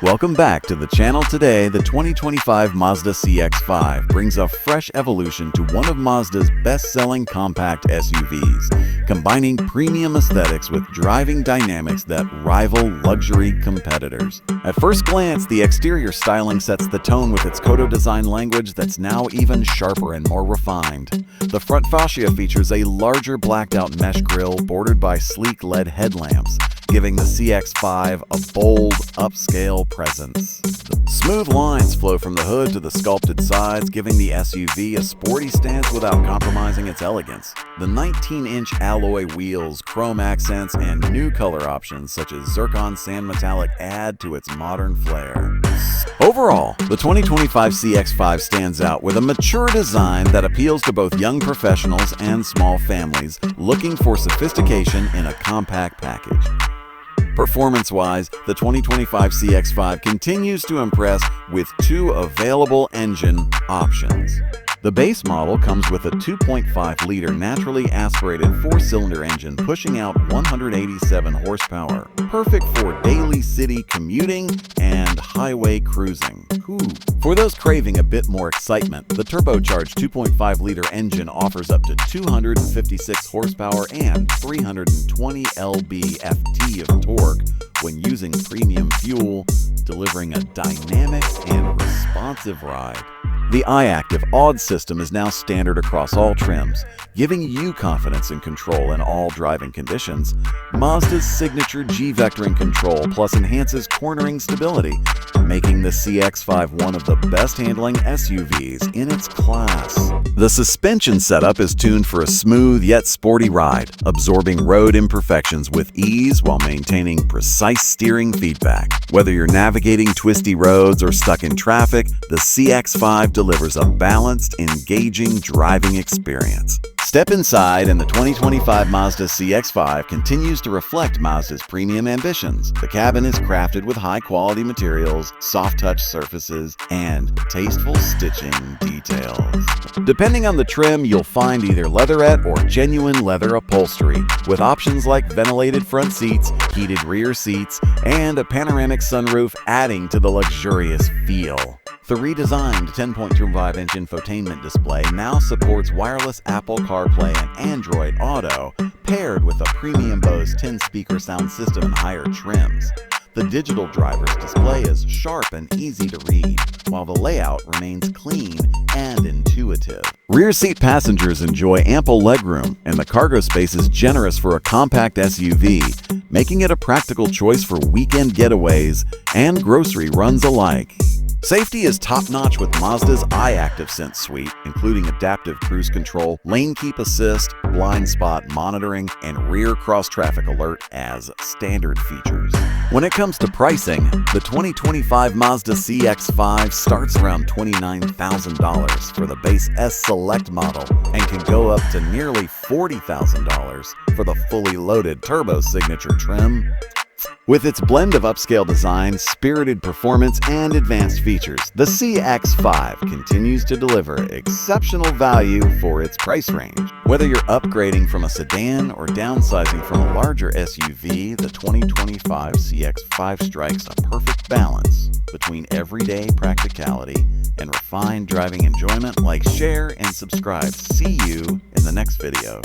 Welcome back to the channel. Today, the 2025 Mazda CX-5 brings a fresh evolution to one of Mazda's best-selling compact SUVs, combining premium aesthetics with driving dynamics that rival luxury competitors. At first glance, the exterior styling sets the tone with its Kodo design language that's now even sharper and more refined. The front fascia features a larger blacked-out mesh grille bordered by sleek LED headlamps, giving the CX-5 a bold, upscale presence. Smooth lines flow from the hood to the sculpted sides, giving the SUV a sporty stance without compromising its elegance. The 19-inch alloy wheels, chrome accents, and new color options such as zircon sand metallic add to its modern flair. Overall, the 2025 CX-5 stands out with a mature design that appeals to both young professionals and small families looking for sophistication in a compact package. Performance-wise, the 2025 CX-5 continues to impress with two available engine options. The base model comes with a 2.5-liter naturally aspirated four-cylinder engine pushing out 187 horsepower, perfect for daily city commuting and highway cruising. For those craving a bit more excitement, the turbocharged 2.5-liter engine offers up to 256 horsepower and 320 lb-ft of torque when using premium fuel, delivering a dynamic and responsive ride. The iActive AUD system is now standard across all trims, giving you confidence in control in all driving conditions. Mazda's signature G-vectoring control plus enhances cornering stability, making the CX-5 one of the best-handling SUVs in its class. The suspension setup is tuned for a smooth yet sporty ride, absorbing road imperfections with ease while maintaining precise steering feedback. Whether you're navigating twisty roads or stuck in traffic, the CX-5 delivers a balanced, engaging driving experience. Step inside and the 2025 Mazda CX-5 continues to reflect Mazda's premium ambitions. The cabin is crafted with high-quality materials, soft-touch surfaces, and tasteful stitching details. Depending on the trim, you'll find either leatherette or genuine leather upholstery, with options like ventilated front seats, heated rear seats, and a panoramic sunroof adding to the luxurious feel. The redesigned 10.25-inch infotainment display now supports wireless Apple CarPlay and Android Auto, paired with a premium Bose 10-speaker sound system and higher trims. The digital driver's display is sharp and easy to read, while the layout remains clean and intuitive. Rear seat passengers enjoy ample legroom, and the cargo space is generous for a compact SUV, making it a practical choice for weekend getaways and grocery runs alike. Safety is top-notch with Mazda's iActive Sense suite, including adaptive cruise control, lane keep assist, blind spot monitoring, and rear cross-traffic alert as standard features. When it comes to pricing, the 2025 Mazda CX-5 starts around $29,000 for the base S Select model and can go up to nearly $40,000 for the fully loaded Turbo Signature trim. With its blend of upscale design, spirited performance, and advanced features, the CX-5 continues to deliver exceptional value for its price range. Whether you're upgrading from a sedan or downsizing from a larger SUV, the 2025 CX-5 strikes a perfect balance between everyday practicality and refined driving enjoyment. Like, share, and subscribe. See you in the next video.